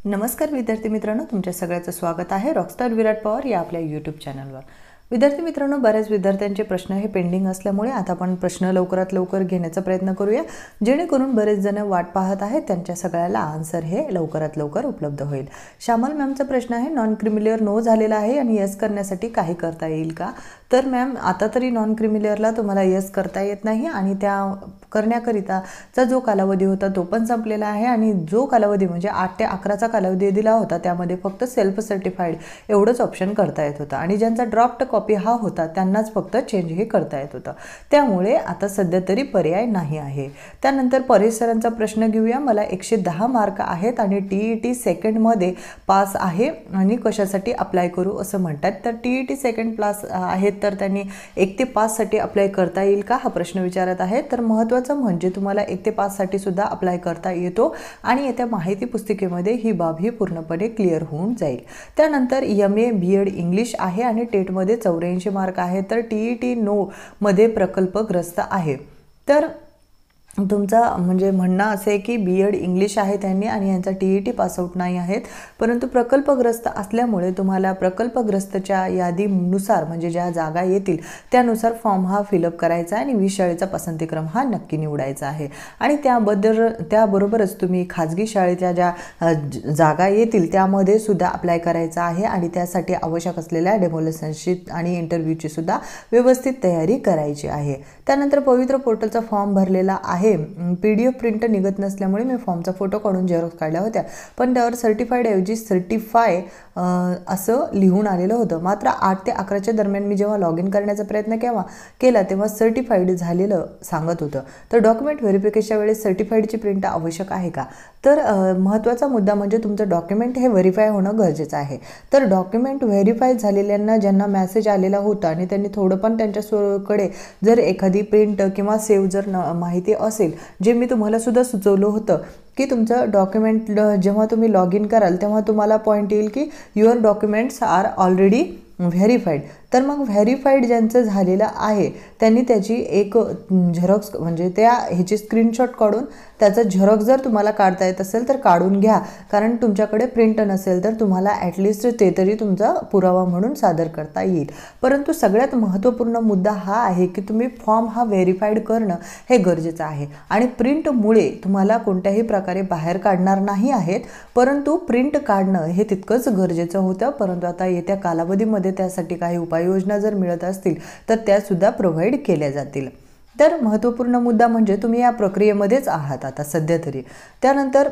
नमस्कार विद्यार्थी मित्रांनो, तुमच्या सगळ्यांचं स्वागत आहे रॉकस्टार विराट पवार या आपल्या यूट्यूब चॅनलवर। विद्यार्थी मित्रांनो, बऱ्याच विद्यार्थ्यांचे प्रश्न हे पेंडिंग असल्यामुळे आता आपण प्रश्न लवकरात लवकर घेण्याचा प्रयत्न करूया, जेणेकरून बरेच जण वाट पाहत आहेत त्यांच्या सगळ्याला आन्सर हे लवकरात लवकर उपलब्ध होईल। श्यामल मॅमचा प्रश्न आहे, नॉन क्रिमिलियर नो झालेला आहे आणि यस करण्यासाठी काही करता येईल का? तर मॅम, आता तरी नॉन क्रिमिलियरला तुम्हाला यस करता येत नाही आणि त्या करण्याकरिताचा जो कालावधी होता तो पण संपलेला आहे आणि जो कालावधी म्हणजे 8 ते 11चा कालावधी दिला होता त्यामध्ये फक्त सेल्फ सर्टिफाईड एवढंच ऑप्शन करता येत होतं आणि ज्यांचा ड्राफ्ट कॉपी हा होता त्यांनाच फक्त चेंज हे करता येत होतं। त्यामुळे आता सध्या तरी पर्याय नाही आहे। त्यानंतर परेश सरांचा प्रश्न घेऊया। मला 110 मार्क आहेत आणि TET सेकंडमध्ये पास आहे आणि कशासाठी अप्लाय करू असं म्हणतात। तर TET सेकंड पास आहेत तर त्यांनी 1 ते 5 साठी अप्लाय करता येईल का हा प्रश्न विचारत आहे। तर महत्त्वाचं म्हणजे तुम्हाला 1 ते 5 साठी सुद्धा अप्लाय करता येतो आणि येत्या माहिती पुस्तिकेमध्ये ही बाब ही पूर्णपणे क्लिअर होऊन जाईल। त्यानंतर MA BEd इंग्लिश आहे आणि टेटमध्ये 84 मार्क आहेत तर TET नो मध्ये प्रकल्पग्रस्त आहे। तर तुमचा म्हणजे म्हणणं असे की BEd इंग्लिश आहे त्यांनी आणि यांचा TET पासआउट नाही आहेत, परंतु प्रकल्पग्रस्त असल्यामुळे तुम्हाला प्रकल्पग्रस्तच्या यादीनुसार म्हणजे ज्या जागा येतील त्यानुसार फॉर्म हा फिलअप करायचा आणि विषयाचा पसंतीक्रम हा नक्की निवडायचा आहे आणि त्याबरोबरच तुम्ही खाजगी शाळेच्या ज्या जागा येतील त्यामध्ये सुद्धा अप्लाय करायचा आहे आणि त्यासाठी आवश्यक असलेल्या डेमोलेशनची आणि इंटरव्ह्यूची सुद्धा व्यवस्थित तयारी करायची आहे। त्यानंतर पवित्र पोर्टलचा फॉर्म भरलेला आहे। PDF प्रिंट निघत नसल्यामुळे मी फॉर्मचा फोटो काढून झेरॉक्स काढल्या होत्या, पण त्यावर सर्टिफाईड ऐवजी सर्टिफाय असं लिहून आलेलं होतं। मात्र 8 ते 11च्या दरम्यान मी जेव्हा लॉग इन करण्याचा प्रयत्न केला तेव्हा सर्टिफाईड झालेलं सांगत होतं। तर डॉक्युमेंट व्हेरिफिकेशनच्या वेळेस सर्टिफाईडची प्रिंट आवश्यक आहे का? तर महत्त्वाचा मुद्दा म्हणजे तुमचं डॉक्युमेंट हे व्हेरीफाय होणं गरजेचं आहे। तर डॉक्युमेंट व्हेरीफाय झालेल्यांना ज्यांना मेसेज आलेला होता आणि त्यांनी थोडं पण त्यांच्याकडे जर एखादी प्रिंट किंवा सेव्ह जर माहिती असेल, जे मी तुम्हाला सुद्धा सुचवलं होतं की तुमचं डॉक्युमेंट जेव्हा तुम्ही लॉग इन कराल तेव्हा तुम्हाला पॉईंट येईल की your documents are already verified. तर मग व्हेरीफाईड ज्यांचं झालेलं आहे त्यांनी त्याची एक झेरॉक्स म्हणजे त्या ह्याची स्क्रीनशॉट काढून त्याचा झेरॉक्स जर तुम्हाला काढता येत असेल तर काढून घ्या, कारण तुमच्याकडे प्रिंट नसेल तर तुम्हाला ॲटलिस्ट ते तरी तुमचा पुरावा म्हणून सादर करता येईल। परंतु सगळ्यात महत्त्वपूर्ण मुद्दा हा आहे की तुम्ही फॉर्म हा व्हेरीफाईड करणं हे गरजेचं आहे आणि प्रिंटमुळे तुम्हाला कोणत्याही प्रकारे बाहेर काढणार नाही आहेत, परंतु प्रिंट काढणं हे तितकंच गरजेचं होतं। परंतु आता येत्या कालावधीमध्ये त्यासाठी काही उपाययोजना जर मिळत असतील तर त्या सुद्धा प्रोव्हाइड केल्या जातील। तर महत्त्वपूर्ण मुद्दा म्हणजे तुम्ही या प्रक्रियेमध्येच आहात आता सध्या तरी। त्यानंतर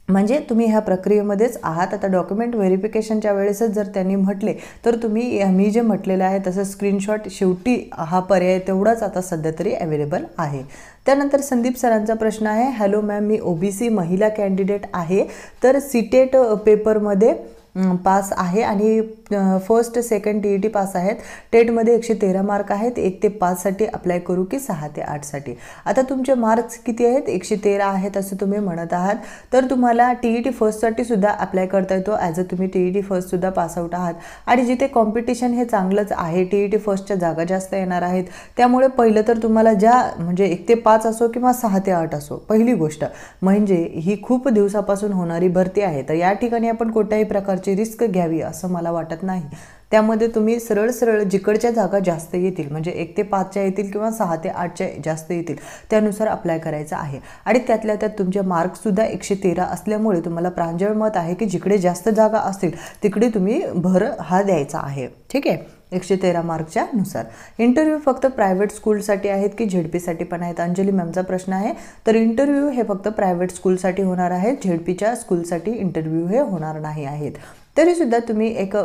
म्हणजे तुम्ही ह्या प्रक्रियेमध्येच आहात आता। डॉक्युमेंट व्हेरिफिकेशनच्या वेळेसच जर त्यांनी म्हटले तर तुम्ही मी जे म्हटलेलं आहे तसं स्क्रीनशॉट शेवटी हा पर्याय तेवढाच आता सध्या तरी अवेलेबल आहे। त्यानंतर संदीप सरांचा प्रश्न आहे, हॅलो मॅम, मी OBC महिला कॅन्डिडेट आहे तर सीटेट पेपरमध्ये पास आहे आणि फर्स्ट सेकंड TET पास आहेत। टेटमध्ये 113 मार्क आहेत। 1 ते 5 साठी अप्लाय करू की 6 ते 8 साठी? आता तुमचे मार्क्स किती आहेत? 113 आहेत असं तुम्ही म्हणत आहात, तर तुम्हाला TET फर्स्टसाठी सुद्धा अप्लाय करता येतो ॲज अ तुम्ही TET फर्स्ट सुद्धा पासआउट आहात आणि जिथे कॉम्पिटिशन हे चांगलंच आहे, TET फर्स्टच्या जागा जास्त येणार आहेत, त्यामुळे पहिलं तर तुम्हाला ज्या म्हणजे 1 ते 5 असो किंवा 6 ते 8 असो, पहिली गोष्ट म्हणजे ही खूप दिवसापासून होणारी भरती आहे, तर या ठिकाणी आपण कोणत्याही प्रकारची रिस्क घ्यावी असं मला वाटत नाही। त्यामध्ये तुम्ही सरळ जिकडच्या जागा जास्त येतील म्हणजे 1 ते 5च्या येतील किंवा 6 ते 8च्या जास्त येतील त्यानुसार अप्लाय करायचं आहे आणि त्यातल्या त्यात तुमचे मार्क्ससुद्धा 113 असल्यामुळे तुम्हाला प्रांजळ मत आहे की जिकडे जास्त जागा असतील तिकडे तुम्ही भर हा द्यायचा आहे। ठीक आहे, 113 मार्कच्या नुसार। इंटरव्ह्यू फक्त प्रायव्हेट स्कूलसाठी आहेत की ZP साठी पण आहेत? अंजली मॅमचा प्रश्न आहे। तर इंटरव्ह्यू हे फक्त प्रायव्हेट स्कूलसाठी होणार आहेत, ZPच्या स्कूलसाठी इंटरव्ह्यू हे होणार नाही आहेत। तरीसुद्धा तुम्ही एक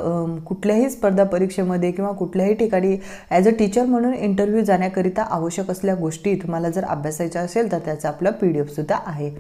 कुठल्याही स्पर्धा परीक्षेमध्ये किंवा कुठल्याही ठिकाणी ॲज अ टीचर म्हणून इंटरव्ह्यू जाण्याकरिता आवश्यक असलेल्या गोष्टी तुम्हाला जर अभ्यासायच्या असेल तर त्याचा आपला PDF सुद्धा आहे।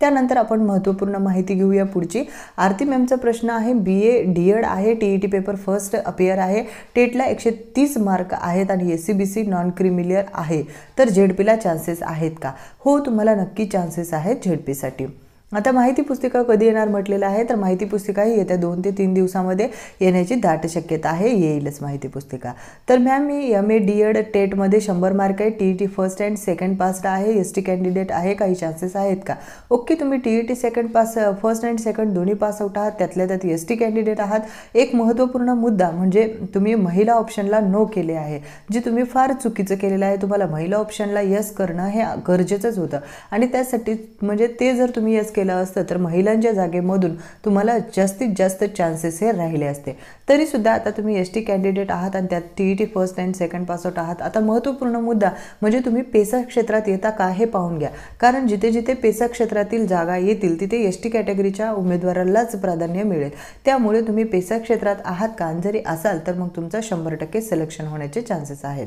त्यानंतर आपण महत्त्वपूर्ण माहिती घेऊया पुढची। आरती मॅमचा प्रश्न आहे, BA DEd आहे, TET पेपर फर्स्ट अपियर आहे, टेटला 130 मार्क आहेत आणि SCBC नॉन क्रिमिलियर आहे, तर ZPला चान्सेस आहेत का? हो, तुम्हाला नक्की चान्सेस आहेत ZPसाठी। आता माहिती पुस्तिका कधी येणार म्हटलेलं आहे, तर माहिती पुस्तिका ही येत्या 2 ते 3 दिवसामध्ये येण्याची दाट शक्यता आहे, येईलच माहिती पुस्तिका. तर मॅम मी MA DED टेटमध्ये 100 मार्क आहे, TET first and second pass आहे, ST कॅन्डिडेट आहे, काही चान्सेस आहेत का? ओके, तुम्ही TET second pass first and second दोन्ही पास आउट आहात, त्यातल्या त्यात ST कॅन्डिडेट आहात. एक महत्त्वपूर्ण मुद्दा म्हणजे तुम्ही महिला ऑप्शनला नो केले आहे, जे तुम्ही फार चुकीचं केलेलं आहे. तुम्हाला महिला ऑप्शनला यस करणं हे गरजेचंच होतं आणि त्यासाठी म्हणजे ते जर तुम्ही यस केलं असतं तर महिलांच्या जागेमधून तुम्हाला जास्तीत जास्त चान्सेस हे राहिले असते. तरीसुद्धा आता तुम्ही ST कॅन्डिडेट आहात आणि त्यात TET first and second pass out आहात. आता महत्त्वपूर्ण मुद्दा म्हणजे तुम्ही पेसा क्षेत्रात येता का हे पाहून घ्या, कारण जिथे जिथे पेसा क्षेत्रातील जागा येतील तिथे ST कॅटेगरीच्या उमेदवारालाच प्राधान्य मिळेल. त्यामुळे तुम्ही पेसा क्षेत्रात आहात का, जरी असाल तर मग तुमचा 100% सिलेक्शन होण्याचे चान्सेस आहेत.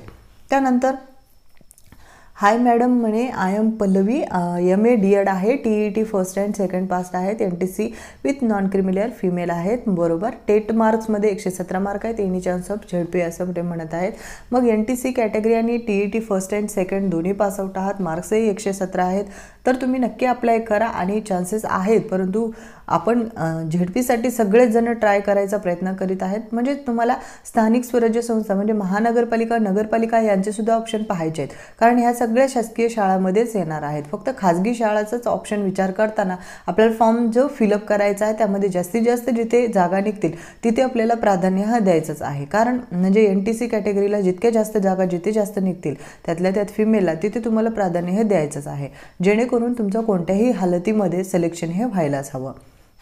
त्यानंतर हाय मॅडम म्हणे I am Pallavi, MA DED आहे, TET first and second pass आहेत, NTC with non creamy layer female आहेत. बरोबर. टेट मार्क्समध्ये 117 मार्क आहेत, एनी चान्स ऑफ झेडपी असं ते म्हणत आहेत. मग NTC कॅटेगरी आणि TET फर्स्ट अँड सेकंड दोन्ही पास आउट आहात, मार्क्सही 117 आहेत. तर तुम्ही नक्की अप्लाय करा आणि चान्सेस आहेत, परंतु आपण झेडपीसाठी सगळेच जण ट्राय करायचा प्रयत्न करीत आहेत. म्हणजे तुम्हाला स्थानिक स्वराज्य संस्था म्हणजे महानगरपालिका, नगरपालिका यांचेसुद्धा ऑप्शन पाहायचे आहेत, कारण ह्या सगळ्या शासकीय शाळांमध्येच येणार आहेत. फक्त खाजगी शाळाचाच ऑप्शन विचार करताना आपल्याला फॉर्म जो फिलअप करायचा आहे त्यामध्ये जास्तीत जास्त जिथे जागा निघतील तिथे आपल्याला प्राधान्य हा द्यायचंच आहे. कारण म्हणजे NTC कॅटेगरीला जितक्या जास्त जागा जिथे जास्त निघतील त्यातल्या त्यात फिमेलला तिथे तुम्हाला प्राधान्य हे द्यायचंच आहे, जेणेकरून तुमचं कोणत्याही हालतीमध्ये सिलेक्शन हे व्हायलाच हवं.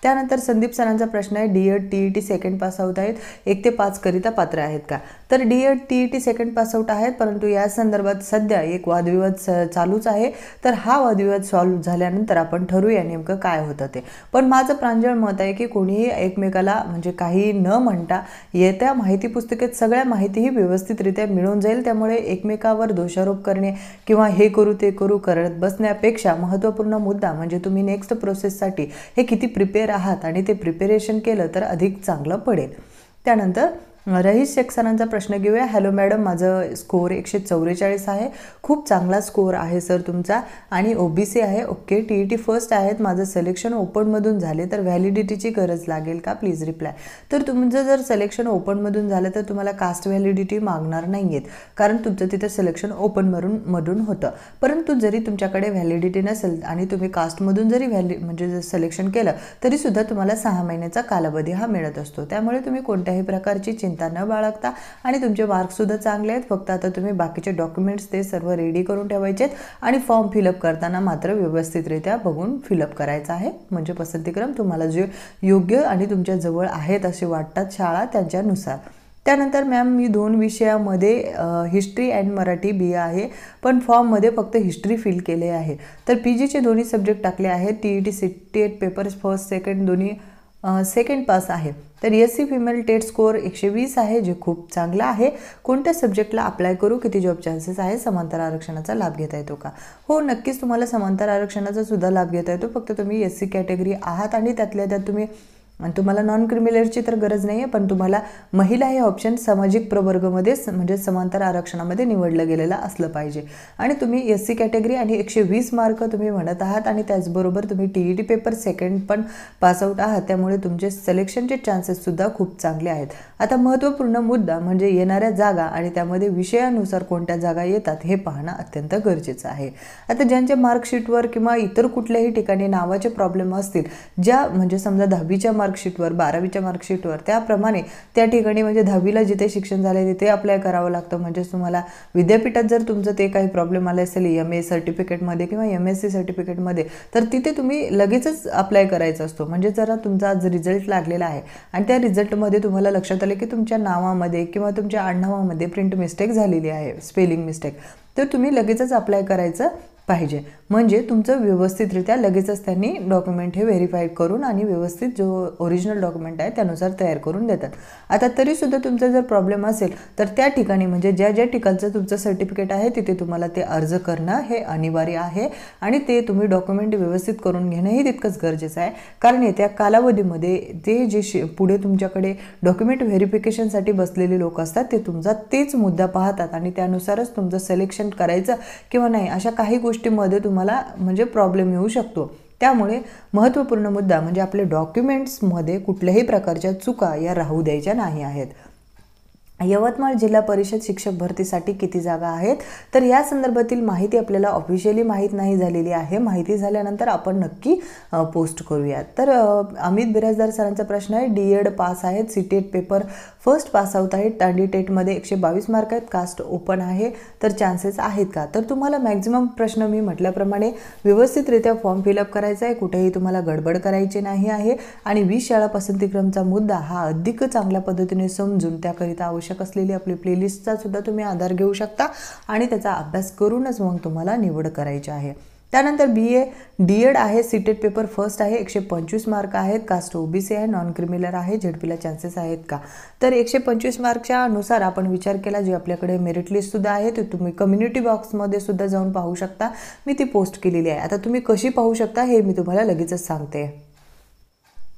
त्यानंतर संदीप सरांचा प्रश्न आहे, DED TET second pass out आहेत, 1 ते 5 करिता पात्र आहेत का? तर DED TET second pass out आहेत, परंतु या संदर्भात सध्या एक वादविवाद चालूच आहे. तर हा वादविवाद सॉल्व्ह झाल्यानंतर आपण ठरवूया नेमकं काय होतं ते. पण माझं प्रांजळ मत आहे की कोणीही एकमेकाला म्हणजे काही न म्हणता येत्या माहिती पुस्तिकेत सगळ्या माहितीही व्यवस्थितरित्या मिळून जाईल. त्यामुळे एकमेकावर दोषारोप करणे किंवा हे करू ते करू करत बसण्यापेक्षा महत्त्वपूर्ण मुद्दा म्हणजे तुम्ही नेक्स्ट प्रोसेससाठी हे किती प्रिपेअर आहात आणि ते प्रिपरेशन केलं तर अधिक चांगलं पडेल. त्यानंतर रहीश शेख सरांचा प्रश्न घेऊया. हॅलो मॅडम, माझं स्कोअर 144 आहे, खूप चांगला स्कोअर आहे सर तुमचा आणि OBC आहे. ओके, TET फर्स्ट आहेत, माझं सिलेक्शन ओपनमधून झाले तर व्हॅलिडिटीची गरज लागेल का, प्लीज रिप्लाय. तर तुमचं जर सिलेक्शन ओपनमधून झालं तर तुम्हाला कास्ट व्हॅलिडिटी मागणार नाही आहेत, कारण तुमचं तिथं सिलेक्शन ओपनमधून होतं. परंतु जरी तुमच्याकडे व्हॅलिडिटी नसेल आणि तुम्ही कास्टमधून जरी म्हणजे सिलेक्शन केलं तरीसुद्धा तुम्हाला 6 महिन्याचा कालावधी हा मिळत असतो. त्यामुळे तुम्ही कोणत्याही प्रकारची चिंता न बाळगता आणि तुमचे मार्क्ससुद्धा चांगले आहेत. फक्त आता तुम्ही बाकीचे डॉक्युमेंट्स ते सर्व रेडी करून ठेवायचे आहेत आणि फॉर्म फिलअप करताना मात्र व्यवस्थितरित्या बघून फिलअप करायचं आहे. म्हणजे पसंतीक्रम तुम्हाला जे योग्य आणि तुमच्या जवळ आहेत असे वाटतात शाळा त्यांच्यानुसार. त्यानंतर मॅम मी 2 विषयामध्ये हिस्ट्री अँड मराठी BA आहे, पण फॉर्ममध्ये फक्त हिस्ट्री फिल केले आहे. तर PGचे दोन्ही सब्जेक्ट टाकले आहेत. TET CTET papers first second दोन्ही सेकंड पास आहे. तर SC फिमेल टेट स्कोअर 120 आहे, जे खूप चांगला आहे. कोणत्या सब्जेक्टला अप्लाय करू, किती जॉब चान्सेस आहे, समांतर आरक्षणाचा लाभ घेता येतो का? हो, नक्कीच तुम्हाला समांतर आरक्षणाचा सुद्धा लाभ घेता येतो. फक्त तुम्ही SC कॅटेगरी आहात आणि त्यातल्या त्यात तुम्हाला नॉन क्रिमिलियरची तर गरज नाही आहे, पण तुम्हाला महिला हे ऑप्शन सामाजिक प्रवर्गमध्ये म्हणजे समांतर आरक्षणामध्ये निवडलं गेलेलं असलं पाहिजे. आणि तुम्ही SC कॅटेगरी आणि 120 मार्क तुम्ही म्हणत आहात आणि त्याचबरोबर तुम्ही TET पेपर सेकंड पण पास आउट आहात, त्यामुळे तुमचे सिलेक्शनचे चान्सेससुद्धा खूप चांगले आहेत. आता महत्त्वपूर्ण मुद्दा म्हणजे येणाऱ्या जागा आणि त्यामध्ये विषयानुसार कोणत्या जागा येतात हे पाहणं अत्यंत गरजेचं आहे. आता ज्यांच्या मार्कशीटवर किंवा इतर कुठल्याही ठिकाणी नावाचे प्रॉब्लेम असतील, ज्या म्हणजे समजा 10वीच्या मार्कशीटवर 12वीच्या मार्कशीटवर त्याप्रमाणे त्या ठिकाणी म्हणजे 10वीला जिथे शिक्षण झाले तिथे अप्लाय करावं लागतं. म्हणजे तुम्हाला विद्यापीठात जर तुमचं ते काही प्रॉब्लेम आले असेल MA सर्टिफिकेटमध्ये किंवा MSc सर्टिफिकेटमध्ये, तर तिथे तुम्ही लगेचच अप्लाय करायचा असतो. म्हणजे जरा तुमचा आज रिझल्ट लागलेला आहे आणि त्या रिझल्टमध्ये तुम्हाला लक्षात आले की तुमच्या नावामध्ये किंवा तुमच्या आडनावामध्ये प्रिंट मिस्टेक झालेली आहे, स्पेलिंग मिस्टेक, तर तुम्ही लगेचच अप्लाय करायचं पाहिजे. म्हणजे तुमचं व्यवस्थितरित्या लगेचच त्यांनी डॉक्युमेंट हे व्हेरीफाईड करून आणि व्यवस्थित जो ओरिजिनल डॉक्युमेंट आहे त्यानुसार तयार करून देतात. आता तरीसुद्धा तुमचा जर प्रॉब्लेम असेल तर त्या ठिकाणी म्हणजे ज्या ज्या ठिकाणचं तुमचं सर्टिफिकेट आहे तिथे तुम्हाला ते अर्ज करणं हे अनिवार्य आहे आणि ते तुम्ही डॉक्युमेंट व्यवस्थित करून घेणंही तितकंच गरजेचं आहे. कारण येत्या कालावधीमध्ये ते जे पुढे तुमच्याकडे डॉक्युमेंट व्हेरिफिकेशनसाठी बसलेले लोक असतात ते तुमचा तेच मुद्दा पाहतात आणि त्यानुसारच तुमचं सिलेक्शन करायचं किंवा नाही अशा काही गोष्टींमध्ये तुम्हाला म्हणजे प्रॉब्लेम येऊ शकतो. त्यामुळे महत्त्वपूर्ण मुद्दा म्हणजे आपले डॉक्युमेंट्समध्ये कुठल्याही प्रकारच्या चुका या राहू द्यायच्या नाही आहेत. यवतमाळ जिल्हा परिषद शिक्षक भरतीसाठी किती जागा आहेत, तर या संदर्भातील माहिती आपल्याला ऑफिशियली माहीत नाही झालेली आहे. माहिती झाल्यानंतर आपण नक्की पोस्ट करूयात. तर अमित बिराजदार सरांचा प्रश्न आहे, DED पास आहेत, CTET paper first pass out आहेत, टांडी टेटमध्ये 122 मार्क आहेत, कास्ट ओपन आहे, तर चान्सेस आहेत का? तर तुम्हाला मॅक्झिमम प्रश्न मी म्हटल्याप्रमाणे व्यवस्थितरित्या फॉर्म फिलअप करायचा आहे, कुठेही तुम्हाला गडबड करायची नाही आहे आणि 20 शाळा पसंतीक्रमचा मुद्दा हा अधिक चांगल्या पद्धतीने समजून त्याकरिता आवश्यक असलेली आपली प्लेलिस्टचा सुद्धा तुम्ही आधार घेऊ शकता आणि त्याचा अभ्यास करूनच मग तुम्हाला निवड करायची आहे. त्यानंतर BA DED आहे, CTET पेपर फर्स्ट आहे, 125 मार्क आहेत, कास्ट OBC आहे, नॉन क्रिमिनल आहे, झेडपीला चान्सेस आहेत का? तर 125 मार्कच्या अनुसार आपण विचार केला, जी आपल्याकडे मेरिट लिस्ट सुद्धा आहे ते तुम्ही कम्युनिटी बॉक्समध्ये सुद्धा जाऊन पाहू शकता. मी ती पोस्ट केलेली आहे. आता तुम्ही कशी पाहू शकता हे मी तुम्हाला लगेचच सांगते.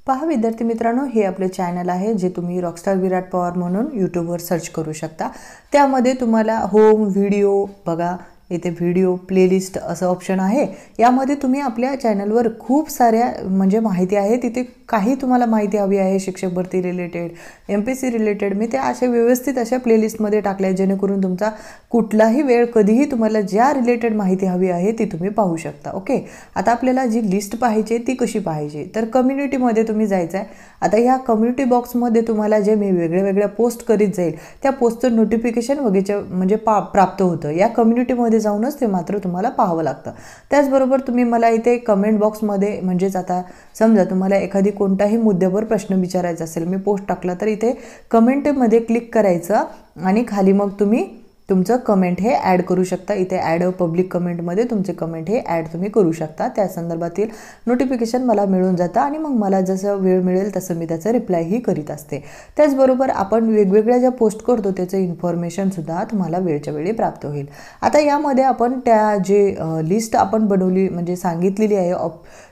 पहा विद्यार्थी मित्रांनो, हे आपले चॅनल आहे जे तुम्ही रॉकस्टार विराट पवार म्हणून यूट्यूबवर सर्च करू शकता. त्यामध्ये तुम्हाला होम व्हिडिओ बघा, इथे व्हिडिओ प्लेलिस्ट असं ऑप्शन आहे. यामध्ये तुम्ही आपल्या चॅनलवर खूप साऱ्या म्हणजे माहिती आहे. तिथे काही तुम्हाला माहिती हवी आहे शिक्षक भरती रिलेटेड, MPSC रिलेटेड, मी ते अशा व्यवस्थित अशा प्लेलिस्टमध्ये टाकल्या जेणेकरून तुमचा कुठलाही वेळ कधीही तुम्हाला ज्या रिलेटेड माहिती हवी आहे ती तुम्ही पाहू शकता. ओके, आता आपल्याला जी लिस्ट पाहिजे ती कशी पाहिजे, तर कम्युनिटीमध्ये तुम्ही जायचं आहे. आता ह्या कम्युनिटी बॉक्समध्ये तुम्हाला जे मी वेगळ्या वेगळ्या पोस्ट करीत जाईल त्या पोस्टचं नोटिफिकेशन वगैरे म्हणजे प्राप्त होतं. या कम्युनिटीमध्ये जाऊनच ते मात्र तुम्हाला पाहावं लागतं. त्याचबरोबर तुम्ही मला इथे कमेंट बॉक्समध्ये म्हणजेच आता समजा तुम्हाला एखादी कोणत्याही मुद्द्यावर प्रश्न विचारायचा असेल, मी पोस्ट टाकला तर इथे कमेंटमध्ये क्लिक करायचं आणि खाली मग तुम्ही तुमचं कमेंट हे ॲड करू शकता. इथे ॲड पब्लिक कमेंटमध्ये तुमचे कमेंट हे ॲड तुम्ही करू शकता. त्या संदर्भातील नोटिफिकेशन मला मिळून जातं आणि मग मला जसं वेळ मिळेल तसं मी त्याचं रिप्लायही करीत असते. त्याचबरोबर आपण वेगवेगळ्या ज्या पोस्ट करतो त्याचं इन्फॉर्मेशनसुद्धा तुम्हाला वेळच्या वेळी प्राप्त होईल. आता यामध्ये आपण त्या जे लिस्ट आपण बनवली म्हणजे सांगितलेली आहे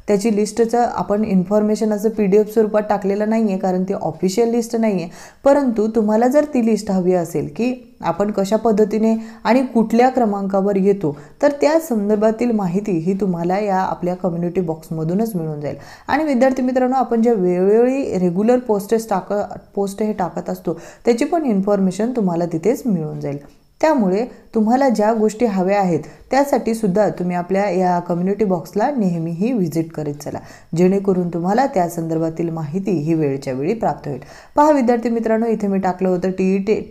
त्याची लिस्टचं आपण इन्फॉर्मेशन असं PDF स्वरूपात टाकलेलं नाही आहे, कारण ती ऑफिशियल लिस्ट नाही आहे. परंतु तुम्हाला जर ती लिस्ट हवी असेल की आपण कशा पद्धतीने आणि कुठल्या क्रमांकावर येतो, तर त्या संदर्भातील माहिती ही तुम्हाला या आपल्या कम्युनिटी बॉक्समधूनच मिळून जाईल. आणि विद्यार्थी मित्रांनो, आपण जे वेळोवेळी रेग्युलर पोस्ट हे टाकत असतो त्याची पण इन्फॉर्मेशन तुम्हाला तिथेच मिळून जाईल. त्यामुळे तुम्हाला ज्या गोष्टी हव्या आहेत त्यासाठी सुद्धा तुम्ही आपल्या या कम्युनिटी बॉक्सला नेहमीही व्हिजिट करीत चला, जेणेकरून तुम्हाला त्या संदर्भातील माहिती ही वेळच्या वेळी प्राप्त होईल. पहा विद्यार्थी मित्रांनो, इथे मी टाकलं होतं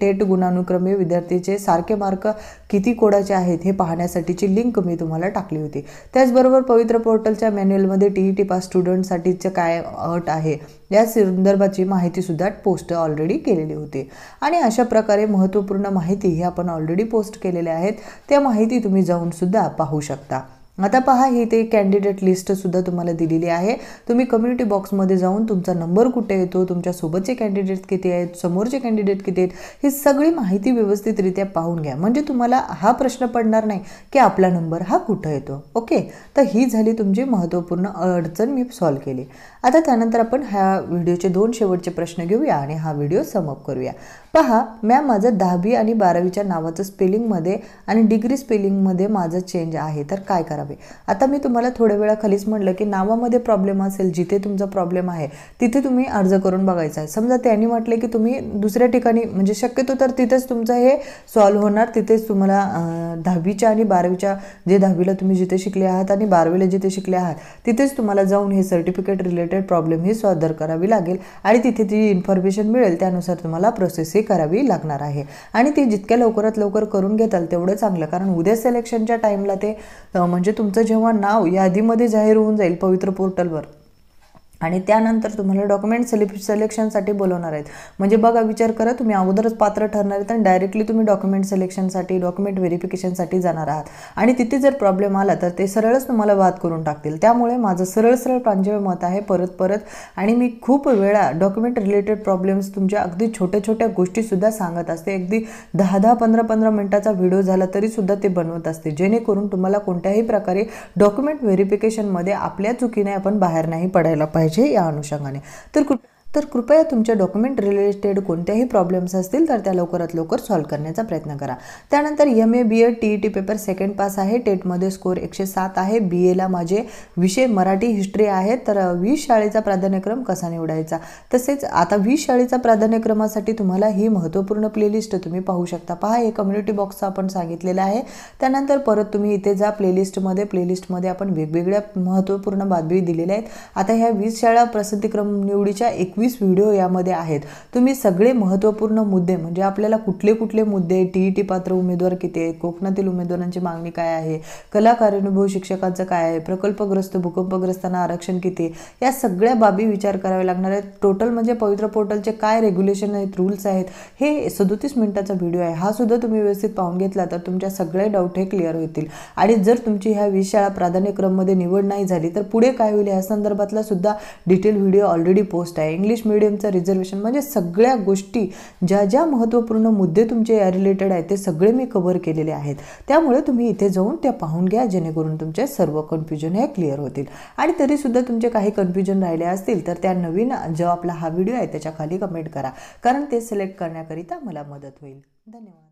टेट गुणानुक्रमे विद्यार्थीचे सारखे मार्क किती कोडाचे आहेत हे पाहण्यासाठीची लिंक मी तुम्हाला टाकली होती. त्याचबरोबर पवित्र पोर्टलच्या मॅन्युअलमध्ये TET पास स्टुडंटसाठीचं काय अट आहे या संदर्भाची माहितीसुद्धा पोस्ट ऑलरेडी केलेली होती. आणि अशा प्रकारे महत्त्वपूर्ण माहिती ही आपण ऑलरेडी पोस्ट केलेल्या आहेत. त्या माहिती तुम्ही जाऊन सुद्धा पाहू शकता. आता पहा, ही ते कॅन्डिडेट लिस्ट सुद्धा तुम्हाला दिलेली आहे. तुम्ही कम्युनिटी बॉक्समध्ये जाऊन तुमचा नंबर कुठे येतो, तुमच्या सोबतचे कॅन्डिडेट किती आहेत, समोरचे कॅन्डिडेट किती आहेत, ही सगळी माहिती व्यवस्थितरित्या पाहून घ्या. म्हणजे तुम्हाला हा प्रश्न पडणार नाही की आपला नंबर हा कुठं येतो. ओके, तर ही झाली तुमची महत्त्वपूर्ण अडचण मी सॉल्व्ह केली. आता त्यानंतर आपण ह्या व्हिडिओचे 2 शेवटचे प्रश्न घेऊया आणि हा व्हिडिओ समअप करूया. पहा, मॅम माझं 10वी आणि 12वीच्या नावाचं स्पेलिंगमध्ये आणि डिग्री स्पेलिंगमध्ये माझं चेंज आहे, तर काय करावे? आता मी तुम्हाला थोड्या वेळाखालीच म्हटलं की नावामध्ये प्रॉब्लेम असेल, जिथे तुमचा प्रॉब्लेम आहे तिथे तुम्ही अर्ज करून बघायचा आहे. समजा त्यांनी म्हटले की तुम्ही दुसऱ्या ठिकाणी म्हणजे शक्यतो तर तिथेच तुमचं हे सॉल्व्ह होणार. तिथेच तुम्हाला 10वीच्या आणि 12वीच्या जे 10वीला तुम्ही जिथे शिकले आहात आणि 12वीला जिथे शिकले आहात तिथेच तुम्हाला जाऊन हे सर्टिफिकेट रिलेटेड प्रॉब्लेम ही सॉल्व्ह करावी लागेल आणि तिथे जी इन्फॉर्मेशन मिळेल त्यानुसार तुम्हाला प्रोसेस करावी लागणार आहे. आणि ती जितक्या लवकरात लवकर करून घेताल तेवढं चांगलं, कारण उद्या सिलेक्शनच्या टाईमला ते म्हणजे तुमचं जेव्हा नाव यादीमध्ये जाहीर होऊन जाईल पवित्र पोर्टलवर आणि त्यानंतर तुम्हाला डॉक्युमेंट सिलेक्शनसाठी बोलवणार आहेत. म्हणजे बघा, विचार करा, तुम्ही अगोदरच पात्र ठरणार आहेत आणि डायरेक्टली तुम्ही डॉक्युमेंट सिलेक्शनसाठी डॉक्युमेंट व्हेरिफिकेशनसाठी जाणार आहात आणि तिथे जर प्रॉब्लेम आला तर ते सरळच तुम्हाला वाद करून टाकतील. त्यामुळे माझं सरळ प्रांजळ मत आहे परत आणि मी खूप वेळा डॉक्युमेंट रिलेटेड प्रॉब्लेम्स तुमच्या अगदी छोट्या गोष्टीसुद्धा सांगत असते. अगदी 10 15 मिनिटाचा व्हिडिओ झाला तरीसुद्धा ते बनवत असते, जेणेकरून तुम्हाला कोणत्याही प्रकारे डॉक्युमेंट व्हेरिफिकेशनमध्ये आपल्या चुकीने आपण बाहेर नाही पडायला पाहिजे या अनुषंगाने. तर तर कृपया तुमच्या डॉक्युमेंट रिलेटेड कोणत्याही प्रॉब्लेम्स असतील तर त्या लवकरात लवकर सॉल्व्ह करण्याचा प्रयत्न करा. त्यानंतर MA BEd TET paper second pass आहे. टेटमध्ये स्कोर 107 आहे. BAला माझे विषय मराठी हिस्ट्री आहेत. तर 20 शाळेचा प्राधान्यक्रम कसा निवडायचा, तसेच आता 20 शाळेचा प्राधान्यक्रमासाठी तुम्हाला ही महत्त्वपूर्ण प्लेलिस्ट तुम्ही पाहू शकता. पहा, हे कम्युनिटी बॉक्सचा आपण सांगितलेलं आहे. त्यानंतर परत तुम्ही इथे जा प्लेलिस्टमध्ये आपण वेगवेगळ्या महत्त्वपूर्ण बातमी दिलेल्या आहेत. आता ह्या 20 शाळा प्रसिद्धीक्रम निवडीच्या 21 व्हिडिओ यामध्ये आहेत. तुम्ही सगळे महत्त्वपूर्ण मुद्दे म्हणजे आपल्याला कुठले कुठले मुद्दे, TET पात्र उमेदवार किती आहेत, कोकणातील उमेदवारांची मागणी काय आहे, कला कार्यानुभव शिक्षकांचं काय आहे, प्रकल्पग्रस्त भूकंपग्रस्तांना आरक्षण किती, या सगळ्या बाबी विचार करावे लागणार आहेत. टोटल म्हणजे पवित्र पोर्टलचे काय रेग्युलेशन आहेत, रूल्स आहेत, हे 37 मिनिटाचा व्हिडिओ आहे. हा सुद्धा तुम्ही व्यवस्थित पाहून घेतला तर तुमच्या सगळे डाऊट हे क्लिअर होतील. आणि जर तुमची ह्या 20 शाळा प्राधान्यक्रममध्ये निवड नाही झाली तर पुढे काय होईल या संदर्भातला सुद्धा डिटेल व्हिडिओ ऑलरेडी पोस्ट आहे. इंग्लिश मीडियमचं रिझर्वेशन म्हणजे सगळ्या गोष्टी, ज्या ज्या महत्त्वपूर्ण मुद्दे तुमचे या रिलेटेड आहेत ते सगळे मी कव्हर केलेले आहेत. त्यामुळे तुम्ही इथे जाऊन त्या पाहून घ्या, जेणेकरून तुमचे सर्व कन्फ्युजन हे क्लिअर होतील. आणि तरीसुद्धा तुमचे काही कन्फ्युजन राहिले असतील तर त्या नवीन जो आपला हा व्हिडिओ आहे त्याच्या खाली कमेंट करा, कारण ते सिलेक्ट करण्याकरिता मला मदत होईल. धन्यवाद.